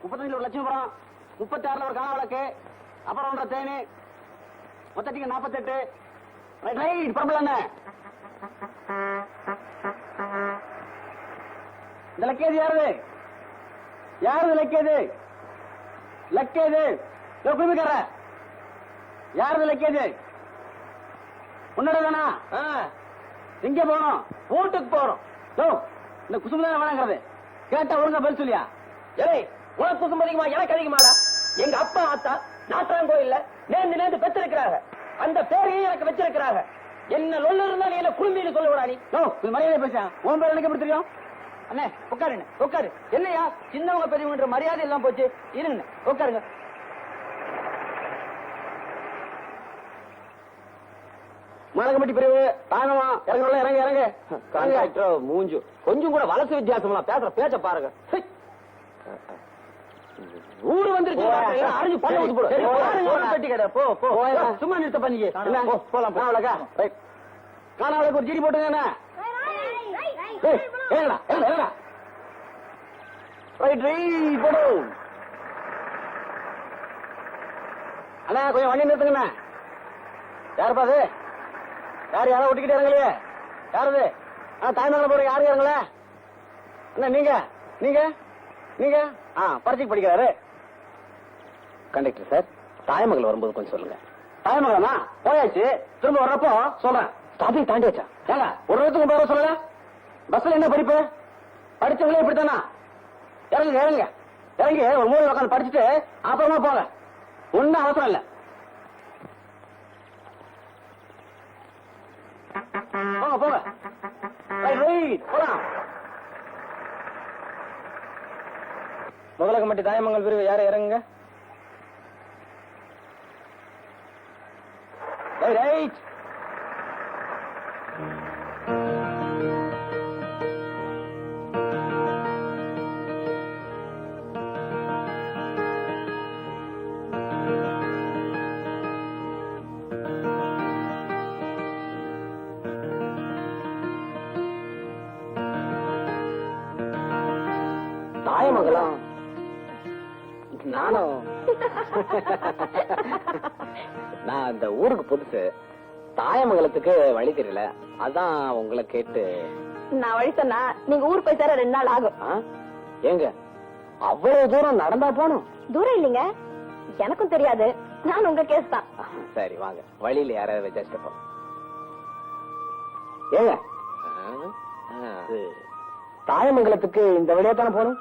35 ஒரு லட்சுமிபுரம், 36 ஒரு காண விளக்கு, அப்புறம் 1 தேனி, மொத்தத்துக்கு 48. ரைட் பரம்பல. இந்த லக்கேஜ் யாருது? யாருது லக்கேஜ்? லக்கேஜ் குமிக்கார யாருது லக்கேஜ்? உன்னோடதானா? எங்க போகணும்? வீட்டுக்கு போறோம். இந்த குசும்பு தான் வேணாங்கிறது. கேட்டா ஒழுங்கா பதில் சொல்லியா? ஏய், உனக்கு குசும்பு அதிகமா எனக்கு அதிகமாடா? எங்க அப்பா ஆத்தா நாட்டாங்கோயில்ல நேர்ந்து பெற்றிருக்கிறாங்க. அந்த பேரையும் எனக்கு வச்சிருக்கிறாங்க. என்ன லொல்லு இருந்தா நீ என்ன குழும்பின்னு சொல்லுவடா நீ? மரியாதை பேச. உன் பேர் எனக்கு எப்படி தெரியும்? அண்ணே உட்காருங்க, உட்காரு. என்னையா சின்னவங்க பெரியவங்க மரியாதை எல்லாம் போச்சு. இருங்க, உட்காருங்க. மாநகம்பட்டி பிரிவு தானமா இறங்க இறங்க இறங்க. கான்ட்ராக்டர் மூஞ்சு கொஞ்சம் கூட வலசு வித்தியாசமா பேசுற பேச்ச பாருங்க. ஊரு வந்துருச்சு. சும்மா நிறுத்த பண்ணிக்க. போலாம் காணாவளுக்கு ஒரு ஜீடி போட்டுங்க. அண்ணா கொஞ்சம் வண்டி நிறுத்துங்கண்ணா. யாருப்பா அது? யாரும் ஒட்டிக்கிட்டே இறங்கலையே. யாரு? தாய்மங்கலம் போற யாரு இறங்கல? என்ன நீங்க நீங்க நீங்க பரீட்சைக்கு படிக்கிறாரு கண்டக்டர் சார். தாய்மங்கலம் வரும்போது கொஞ்சம் சொல்லுங்க. தாய்மங்கலமா போயாச்சு. திரும்ப வர்றப்போ சொல்றேன். ஸ்டாப்பிங் தாண்டியாச்சா? ஏங்க ஒரு இடத்துக்கு போற சொல்லல. பஸ்ல என்ன படிப்பு? படிச்சவங்களே இப்படித்தானா? இறங்குங்க இறங்குங்க இறங்கி ஒரு மூணு உட்காந்து படிச்சுட்டு அப்புறமா போங்க. ஒன்னும் அவசரம் இல்லை. போங்க போங்க போலாம். முதலகம்பட்டி தாயமங்கல் பிரிவு யாரும் இறங்குங்க. ரைட். தாயமங்கலம் நானும் நான் இந்த ஊருக்கு புதுசு. தாயமங்கலத்துக்கு வழி தெரியல. அதான் உங்களை கேட்டு. நான் வழி சொன்னா நீங்க ஊர் போய் சேர 2 நாள் ஆகும். ஏங்க அவ்வளவு தூரம் நடந்தா போகணும்? தூரம் இல்லைங்க, எனக்கும் தெரியாது. நான் உங்க கேஸ் தான். சரி வாங்க, வழியில யாராவது வச்சுட்டு போறோம். ஏங்க தாயமங்கலத்துக்கு இந்த வழியா தானே போகணும்?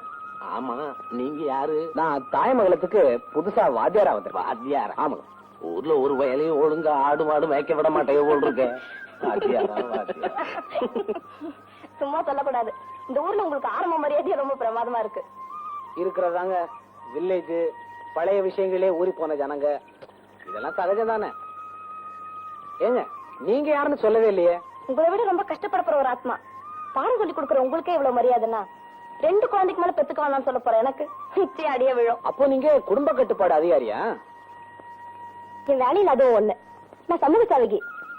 ஆமா. நீங்க யாரு? நான் தாயமங்கலத்துக்கு புதுசா வாத்தியாரா வந்திருக்கேன். வாத்தியாரா? ஆமாங்க. ஊர்ல ஒரு வயலையும் ஒழுங்கா ஆடு மாடு மேய்க்க விட மாட்டேன் போல் இருக்கேன். சும்மா சொல்லக்கூடாது. இந்த ஊர்ல உங்களுக்கு ஆரம்ப மரியாதையே ரொம்ப பிரமாதமா இருக்கு. இருக்கிறதாங்க வில்லேஜ் பழைய விஷயங்களே ஊறி போன ஜனங்க. இதெல்லாம் சகஜம் தானே. ஏங்க நீங்க யாருன்னு சொல்லவே இல்லையே. உங்களை விட ரொம்ப கஷ்டப்படுற ஒரு ஆத்மா. பாடம் சொல்லி கொடுக்குற உங்களுக்கே இவ்வளவு மரியாதைன்னா 2 குழந்தைக்கு மேல பெத்துக்க வேணாம்னு சொல்ல போறேன். எனக்கு நிச்சயம் அடிய விழும். அப்போ நீங்க குடும்ப கட்டுப்பாடு அதிகாரியா? என் வேலையில் அதுவும் ஒண்ணு. நான் சமூக சேவகி.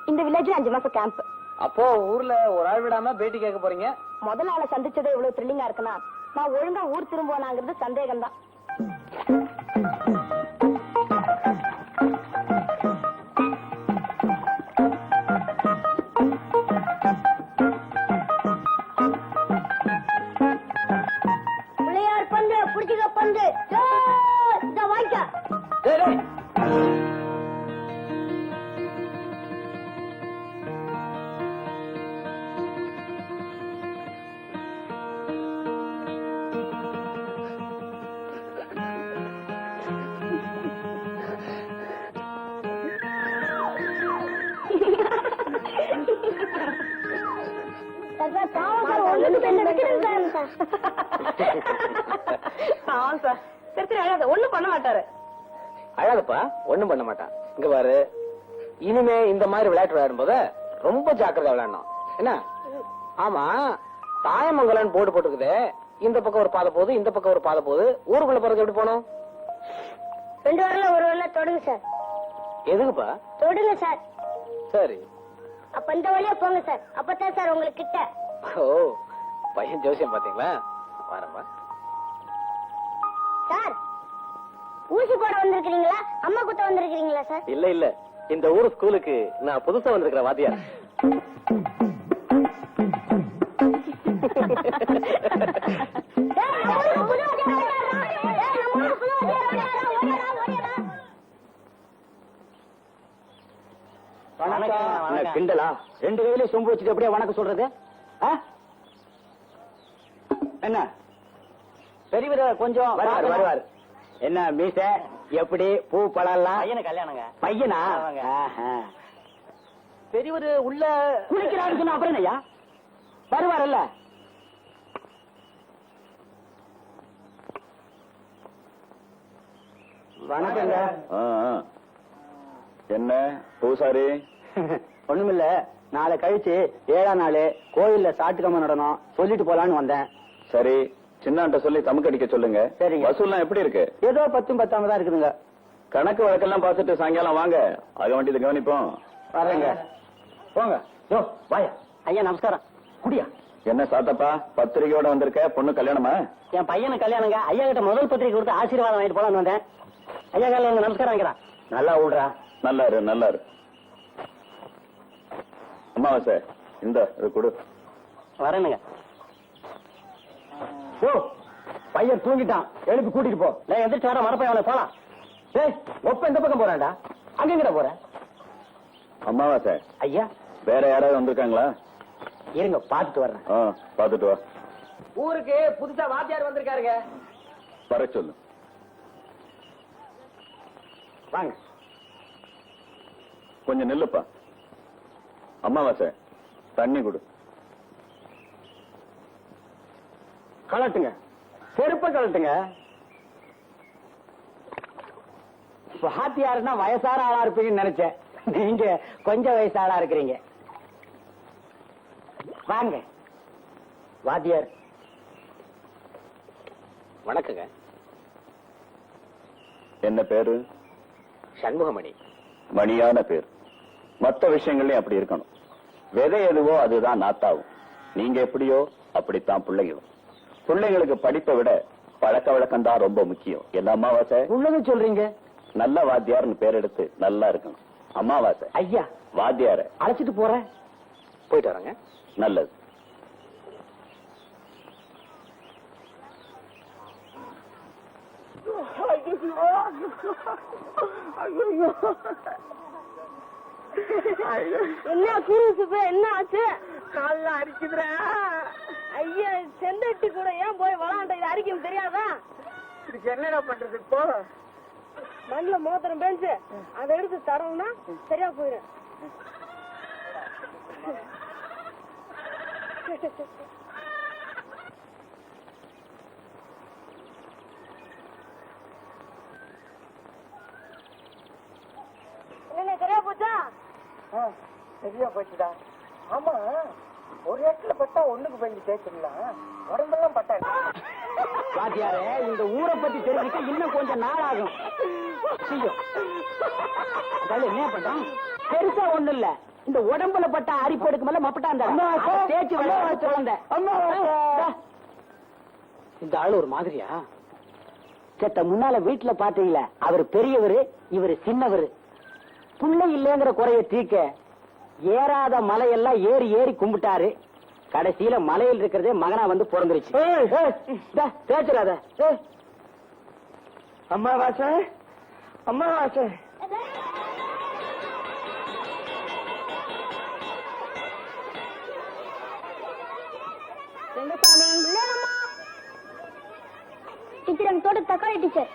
இந்த வில்லேஜ்ல 5 மாசம் கேம்ப். அப்போ ஊர்ல ஒரு ஆள் விடாம பேட்டி கேட்க போறீங்க? முதல் ஆளை சந்திச்சதே இவ்வளவு த்ரில்லிங்கா இருக்குன்னா நான் ஒழுங்கா ஊர் திரும்புவானாங்கிறது சந்தேகம் தான். பிள்ளையார் பந்து புடிச்சுக்க பந்து வாய்க்கா. ஒண்ணும் பண்ண மாட்டாரு. அழகப்பா ஒண்ணும் பண்ண மாட்டான். இங்க பாரு, இனிமே இந்த மாதிரி விளையாட்டு விளையாடும் போது ரொம்ப ஜாக்கிரதை விளையாடணும். என்ன? ஆமா, தாயமங்கலம் போர்டு போட்டுக்குது. இந்த பக்கம் ஒரு பாதை போகுது, இந்த பக்கம் ஒரு பாதை போகுது. ஊருக்குள்ள போறது எப்படி போகணும்? 2 வரல ஒரு வரல தொடுங்க சார். எதுக்குப்பா? தொடுங்க சார். சரி, அப்ப இந்த வழியா போங்க சார். அப்பதான் சார் உங்களுக்கு கிட்ட. ஓ, பையன் ஜோசியம் பாத்தீங்களா? வரமா சார். ஊசி போட வந்திருக்கீங்களா அம்மா குத்த வந்திருக்கீங்களா சார்? இல்ல இல்ல, இந்த ஊர் ஸ்கூலுக்கு நான் புதுசா வந்திருக்கிற வாத்தியார். கிண்டலா? 2 கையில சொம்பு வச்சுட்டு அப்படியே வணக்கம் சொல்றது? என்ன பெரியவர் கொஞ்சம் வருவார். என்ன மீச எப்படி பூ பழம்லாம்? பையனுக்கு கல்யாணங்க. பையனா? ஆமாங்க. பெரியவர் உள்ள குளிக்கிறான்னு சொன்னா அப்புறம் என்னய்யா? வருவார்ல. வணக்கங்க. என்ன பூசாரி? ஒண்ணுமில்ல, நாளை கழிச்சு 7ஆம் நாள் கோயில்ல சாட்டுக்கம்ம நடனம் சொல்லிட்டு போலான்னு வந்தேன். சரி, சின்னான்ட்ட சொல்லி தமுக்கடிக்க சொல்லுங்க. சரிங்க. வசூல்லாம் எப்படி இருக்கு? ஏதோ 10 10 தான் இருக்குதுங்க. கணக்கு வழக்கெல்லாம் பார்த்துட்டு சாயங்காலம் வாங்க, ஆக வேண்டியது கவனிப்போம். வரேங்க. போங்க. யோ வாயா. ஐயா நமஸ்காரம். குடியா. என்ன சாத்தப்பா, பத்திரிகையோட வந்திருக்க? பொண்ணு கல்யாணமா? என் பையனுக்கு கல்யாணங்க. ஐயா கிட்ட முதல் பத்திரிகை கொடுத்து ஆசீர்வாதம் வாங்கிட்டு போலான்னு வந்தேன். ஐயா காலையில் நமஸ்காரம் வைக்கிறான். நல்லா ஊடுறா. நல்லாரு நல்லாரு. அம்மாவாசை இந்த இது கொடு. வரேனுங்க. ஓ பையன் தூங்கிட்டான், எழுப்பி கூட்டிட்டு போ. நான் எந்திரிச்சு வர மரப்பைய அவனை போலாம். ஏய் ஒப்ப இந்த பக்கம் போறான்டா, அங்க எங்கடா போற? அம்மாவாசை ஐயா வேற யாராவது வந்திருக்காங்களா? இருங்க பாத்துட்டு வர்றேன். பாத்துட்டு வா. ஊருக்கு புதுசா வாத்தியார் வந்திருக்காருங்க. வர சொல்லு. வாங்க. கொஞ்சம் நில்லுப்பா. அம்மாவாசை தண்ணி கொடு. கலட்டுங்க, செருப்ப கலட்டுங்க. வாத்தியாருன்னா வயசான ஆளா இருப்பீங்கன்னு நினைச்சேன். நீங்க கொஞ்சம் வயசு ஆளா இருக்கிறீங்க. வாங்க. வாத்தியார் வணக்கங்க. என்ன பேரு? சண்முகமணி. மணியான பேர். மற்ற விஷயங்கள்லயும் அப்படி இருக்கணும். விதை எதுவோ அதுதான் நாத்தாவும். நீங்க எப்படியோ அப்படித்தான் பிள்ளைகளும். பிள்ளைங்களுக்கு படிப்பை விட பழக்க வழக்கம் தான் ரொம்ப முக்கியம். என்ன அம்மாவாசை? உள்ளது சொல்றீங்க. நல்ல வாத்தியார்னு பேர் எடுத்து நல்லா இருக்கணும். அம்மாவாசை ஐயா வாத்தியார அழைச்சிட்டு போறேன். போயிட்டு வரேங்க. நல்லது. என்ன குருசுப்ப என்ன ஆச்சு? கால்ல அரிக்குதுடா. ஐயா செந்தட்டி கூட ஏன் போய் விளாண்ட? இது அரிக்கும் தெரியாதா? இதுக்கு என்னடா பண்றது இப்போ? மண்ணுல மோதிரம் பேஞ்சு அதை எடுத்து தரோம்னா சரியா போயிடும். என்ன சரியா போச்சா? சரியா போச்சுடா. ஆமா, ஒரு இடத்துல பட்டா ஒண்ணுக்கு பயந்து கேட்கலாம், உடம்பெல்லாம் பட்டா. வாத்தியாரே, இந்த ஊரை பத்தி தெரிஞ்சுக்க இன்னும் கொஞ்சம் நாள் ஆகும். என்ன பண்றான்? பெருசா ஒண்ணு இல்ல. இந்த உடம்புல பட்ட அரிப்பு எடுக்கும் மேல மப்பட்டா தேய்ச்சி குழந்தை. இந்த ஆளு ஒரு மாதிரியா? செத்த முன்னால வீட்டுல பாத்தீங்கள, அவர் பெரியவரு, இவரு சின்னவரு. புள்ளை இல்லங்கிற குறைய தீக்க ஏறாத மலையெல்லாம் ஏறி ஏறி கும்பிட்டாரு. கடைசியில மலையில் இருக்கிறதே மகனா வந்து பிறந்துருச்சு. தேய்ச்சிடாத. அம்மாவாசை, அம்மாவாசை. டீச்சர் எங்க தோட்ட தக்காளி டீச்சர்.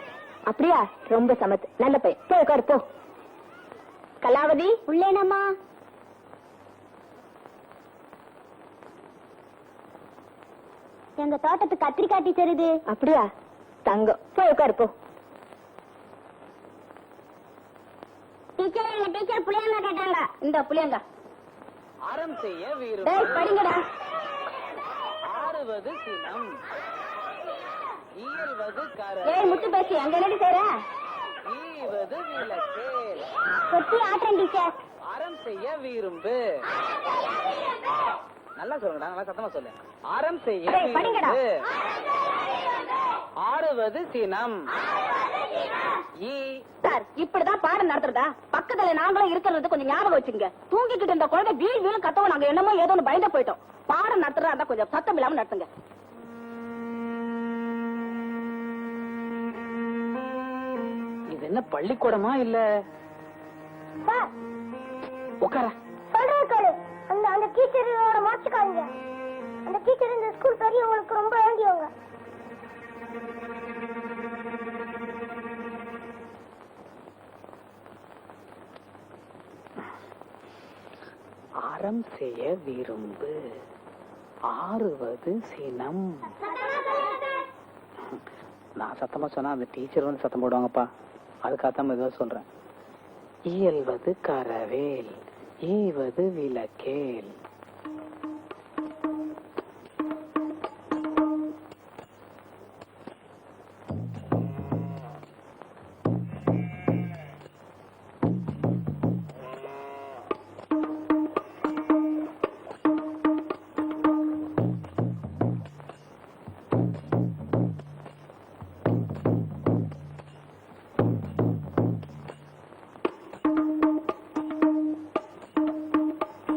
அப்படியா? ரொம்ப சமத்து, நல்ல பையன். போய் உட்காரு போ. கலாவதி உள்ளேனம்மா. எங்க தோட்டத்துக்கு கத்திரிக்காய் டீச்சர் இது. அப்படியா? தங்கம். போய் உட்காரு போ. டீச்சர் எங்க டீச்சர் புளியங்க கேட்டாங்க. இந்த புளியங்க. அறம் செய்ய வீரம். டேய் படிங்கடா. ஆறுவது சினம், இயல்வது கரை. ஏய் முத்து பேசி அங்க என்னடி செய்ற? ஈவது விளக்கேல். கொத்தி ஆட்டன் டீச்சர். அறம் செய்ய விரும்பு. நல்லா சொல்லுங்கடா, நல்லா சத்தமா சொல்லு. அறம் செய்ய டேய் படிங்கடா. விரும்பு. ஆறுவது சினம், சார் இப்படிதான் பாடம் நடத்துறதா? பக்கத்துல நாங்களும் இருக்கிறது கொஞ்சம் ஞாபகம் வச்சுங்க. தூங்கிக்கிட்டு இருந்த குழந்தை வீல் வீலும் கத்தவும் நாங்க என்னமோ ஏதோ ஒன்று பயந்து போயிட்டோம். பாடம் நடத்துறதா இருந்தா கொஞ்சம் சத்தம் இல்லாம நடத்துங்க. இது என்ன பள்ளிக்கூடமா இல்ல? உட்கார. அந்த டீச்சரோட மாச்சுக்காங்க. அந்த டீச்சர் இந்த ஸ்கூல் பெரியவங்களுக்கு ரொம்ப வேண்டியவங்க. அறம் செய்ய விரும்பு, ஆறுவது சினம். நான் சத்தமா சொன்னா அந்த டீச்சர் வந்து சத்தம் போடுவாங்கப்பா. அதுக்காகத்தான் மெதுவா சொல்றேன். இயல்வது கரவேல், ஈவது விளக்கேல்.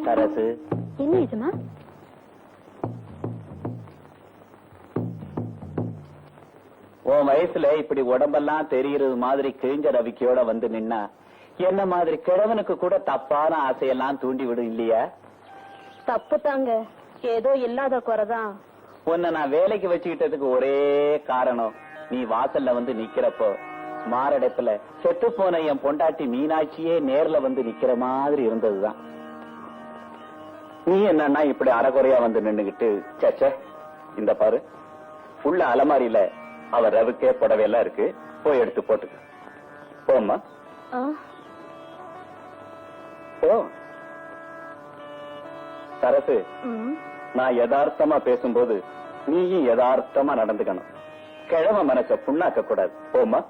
சரசு, என்ன இதுமா? உன் வயசுல இப்படி உடம்பெல்லாம் தெரிகிறது மாதிரி கிழிஞ்ச ரவிக்கையோட வந்து நின்னா என்ன மாதிரி கிழவனுக்கு கூட தப்பான ஆசையெல்லாம் தூண்டி விடும் இல்லையா? தப்பு தாங்க, ஏதோ இல்லாத குறைதான். உன்னை நான் வேலைக்கு வச்சுக்கிட்டதுக்கு ஒரே காரணம், நீ வாசல்ல வந்து நிக்கிறப்போ மாரடைப்புல செத்து போன என் பொண்டாட்டி மீனாட்சியே நேர்ல வந்து நிக்கிற மாதிரி இருந்ததுதான். நீ என்னன்னா இப்படி அரைகுறையா வந்து நின்னுகிட்டு, சச்ச இந்த பாரு உள்ள அலமாரியில அவ ரவுக்கே புடவையெல்லாம் இருக்கு, போய் எடுத்து போட்டுக்க. போம்மா போ. சரசு, நான் யதார்த்தமா பேசும்போது நீயும் யதார்த்தமா நடந்துக்கணும். கிழமை மனச புண்ணாக்க கூடாது. போமா.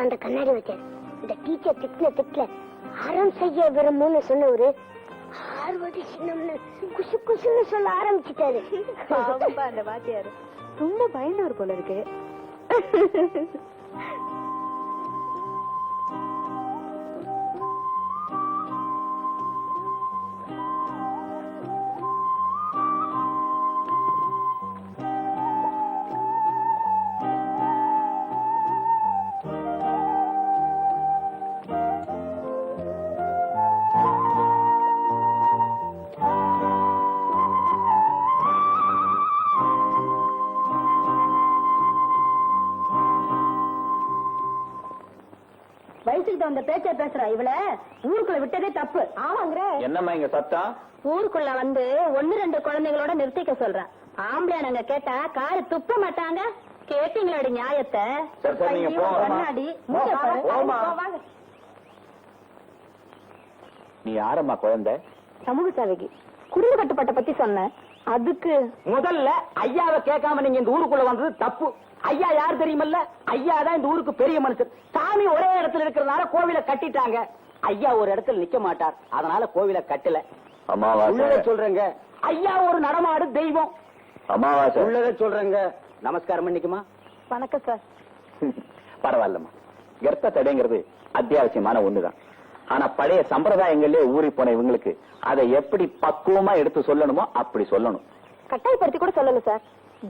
அந்த கண்ணாடி வச்சாரு. இந்த டீச்சர் திட்டுல அறம் செய்ய விரும்புன்னு சொன்னவரு ஆர்வதி சின்னம்னு குசு குசுன்னு சொல்ல ஆரம்பிச்சுட்டாரு. அந்த வாத்தியாரு ரொம்ப பயந்தவர் போல இருக்கு. வயசுக்கு அந்த பேச்ச பேசுறா இவள ஊருக்குள்ள விட்டதே தப்பு. ஆமாங்கிற என்னம்மா இங்க சத்தம்? ஊருக்குள்ள வந்து 1-2 குழந்தைகளோட நிறுத்திக்க சொல்றேன். ஆம்பளை நாங்க கேட்டா காரு துப்ப மாட்டாங்க. கேட்டீங்களோட நியாயத்தை. சரி, சரி, நீங்க போங்க. கண்ணாடி வாங்க. நீ யாரம்மா குழந்தை? சமூக சேவைக்கு குடும்ப கட்டுப்பாட்டை பத்தி சொன்ன. அதுக்கு முதல்ல ஐயாவை கேட்காம நீங்க இந்த ஊருக்குள்ள வந்தது தப்பு. ஐயா யார் தெரியுமல்ல? ஐயா தான் இந்த ஊருக்கு பெரிய மனுஷன். சாமி ஒரே இடத்துல இருக்கிறதுனால கோவிலை கட்டிட்டாங்க. ஐயா ஒரு இடத்துல நிக்க மாட்டார், அதனால கோவிலை கட்டல. அமாவாசை சொல்றேங்க, ஐயா ஒரு நடமாடு தெய்வம். அமாவாசை உள்ளத சொல்றேங்க. நமஸ்காரம் பண்ணிக்குமா? வணக்கம் சார். பரவாயில்லம்மா. கர்ப்ப தடைங்கிறது அத்தியாவசியமான ஒண்ணுதான். ஆனா பழைய சம்பிரதாயங்களே ஊறி போன இவங்களுக்கு அதை எப்படி பக்குவமா எடுத்து சொல்லணுமோ அப்படி சொல்லணும். கட்டாயப்படுத்தி கூட சொல்லல சார்.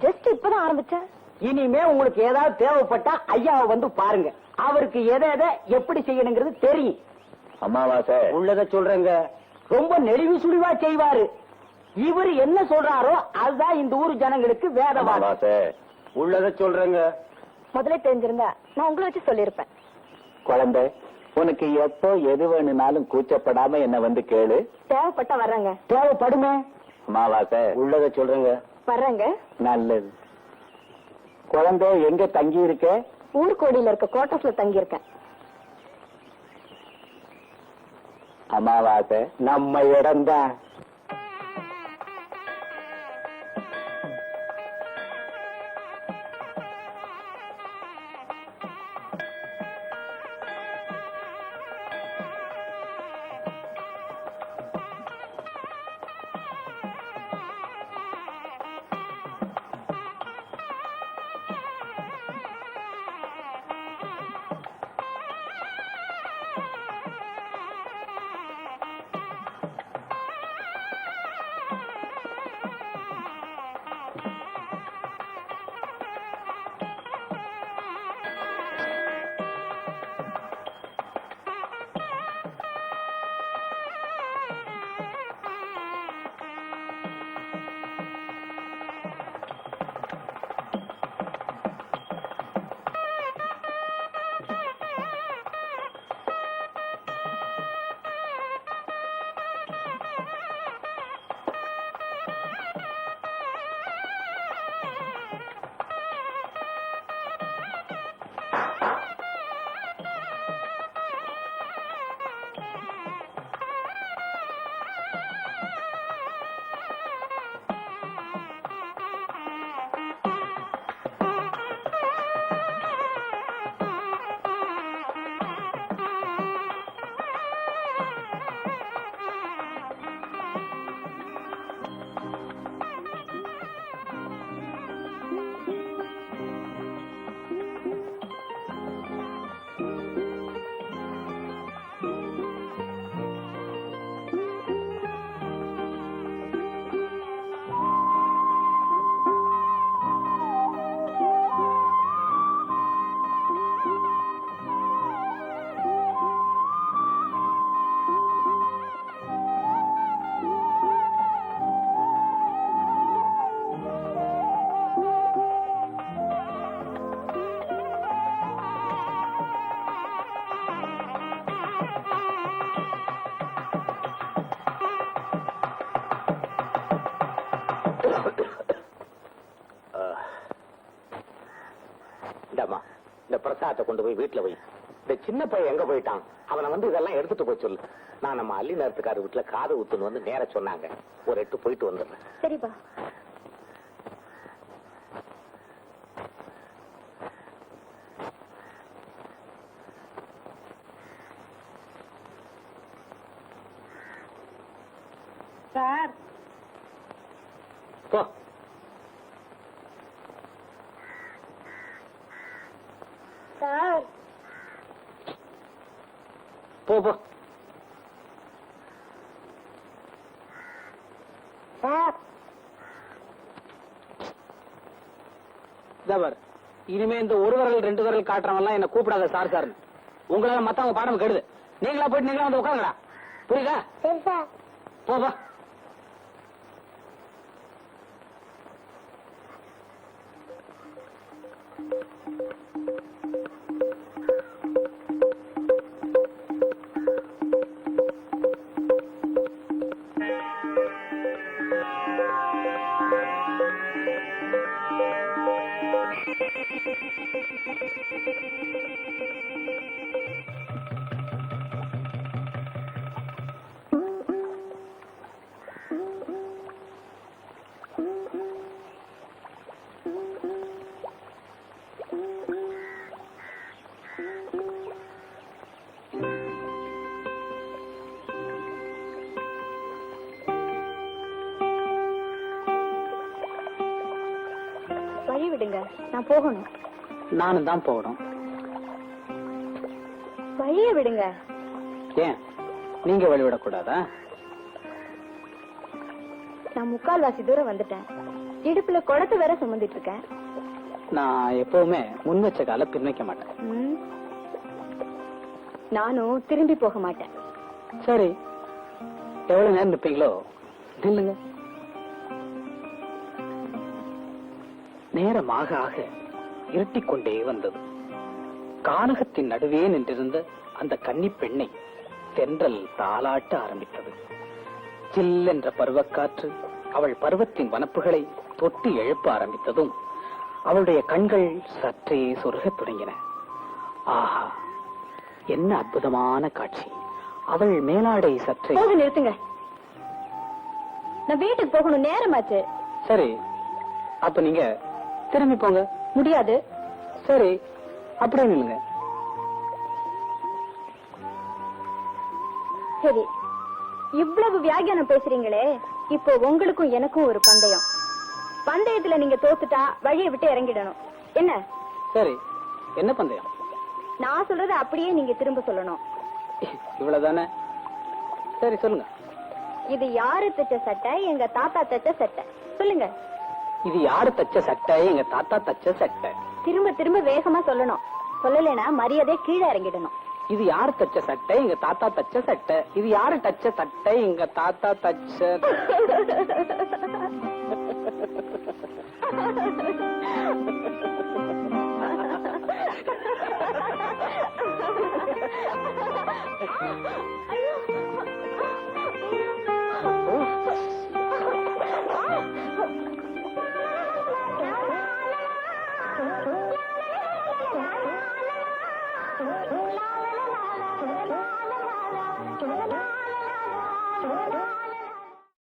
ஜஸ்ட் இப்பதான் ஆரம்பிச்சேன். இனிமே உங்களுக்கு ஏதாவது தேவைப்பட்டா ஐயாவை வந்து பாருங்க. அவருக்கு எதை எதை எப்படி செய்யணுங்கிறது தெரியும். அமாவாசை உள்ளத சொல்றேங்க, ரொம்ப நெளிவு சுழிவா செய்வாரு. இவர் என்ன சொல்றாரோ அதுதான் இந்த ஊர் ஜனங்களுக்கு வேதவாதம். அமாவாசை உள்ளத சொல்றேங்க. முதல்ல தெரிஞ்சிருந்தா நான் உங்களை வச்சு சொல்லிருப்பேன். குழந்தை, உனக்கு எப்போ எது வேணும்னாலும் கூச்சப்படாம என்ன வந்து கேளு. தேவைப்பட்டா வர்றேங்க. தேவைப்படுமே. அமாவாசை உள்ளத சொல்றேங்க. வர்றேங்க. நல்லது. குழந்தை எங்க தங்கி இருக்க? ஊர்கோடியில இருக்க குவார்டர்ஸ்ல தங்கி இருக்கேன். அமாவாசை நம்ம இடம்தான். பிரசாதத்தை கொண்டு போய் வீட்டுல வை. இந்த சின்ன பையன் எங்க போயிட்டான்? அவனை வந்து இதெல்லாம் எடுத்துட்டு போய் சொல்லு. நான் நம்ம அள்ளி நேரத்துக்கார வீட்டுல காது ஊத்துன்னு வந்து நேர சொன்னாங்க. ஒரு 8 போயிட்டு வந்துடுறேன். சரிப்பா. சார் போ. சார் போ போ. சார் இதவர் இனிமே இந்த ஒரு விரல் 2 விரல் காட்டுறவன்லாம் என்ன கூப்பிடாத சார் சார்னு. உங்களால மத்தவங்க பாடம் கெடுது. நீங்களா போயிட்டு நீங்களா வந்து உட்காருங்கடா. புரியுதா? சரி சார். போ போ. வழி விடுங்க, நான் போகணும். நானும் தான் போகணும். வழிய விடுங்க. ஏன் நீங்க வழிவிடக்கூடாதா? நான் 3/4 தூரம் வந்துட்டேன். இடுப்புல குடத்தை வேற சுமந்துட்டு இருக்கேன். நான் எப்பவுமே முன் வச்ச கால பின் வைக்க மாட்டேன். ம். நானும் திரும்பி போக மாட்டேன். சரி, எவ்வளவு நேரம் நிப்பீங்களோ நில்லுங்க. நேரமாக ஆக இருட்டிக் கொண்டே வந்தது. கானகத்தின் நடுவே நின்றிருந்த அந்த கன்னி பெண்ணை தென்றல் தாளாட்ட ஆரம்பித்தது. ஜில் என்ற பருவக்காற்று அவள் பருவத்தின் வனப்புகளை தொட்டு எழுப்ப ஆரம்பித்ததும் அவளுடைய கண்கள் சற்றே சொருகத் தொடங்கின. ஆஹா, என்ன அற்புதமான காட்சி! அவள் மேலாடை சற்றே... போக நிறுத்துங்க. நான் வீட்டுக்கு போகணும், நேரமாச்சு. சரி, அப்ப நீங்க திரும்பி போங்க. முடியாது. சரி, அப்படியே நில்லுங்க. சரி, இவ்வளவு வியாகியானம் பேசுறீங்களே, இப்போ உங்களுக்கும் எனக்கும் ஒரு பந்தயம். பந்தயத்துல நீங்க தோத்துட்டா வழியை விட்டு இறங்கிடணும். என்ன? சரி, என்ன பந்தயம்? நான் சொல்றத அப்படியே நீங்க திரும்ப சொல்லணும். இவ்வளவுதானே? சரி, சொல்லுங்க. இது யாரு தச்ச சட்டை? எங்க தாத்தா தச்ச சட்டை. சொல்லுங்க. இது யாரு தச்ச சட்டை? எங்க தாத்தா தச்ச சட்டை. திரும்ப திரும்ப வேகமா சொல்லணும். சொல்லலைன்னா மரியாதை கீழே இறங்கிடணும். இது யாரு தச்ச சட்டை? எங்க தாத்தா தச்ச சட்டை. இது யாரு தச்ச சட்டை? எங்க தாத்தா தச்ச... ஐயோ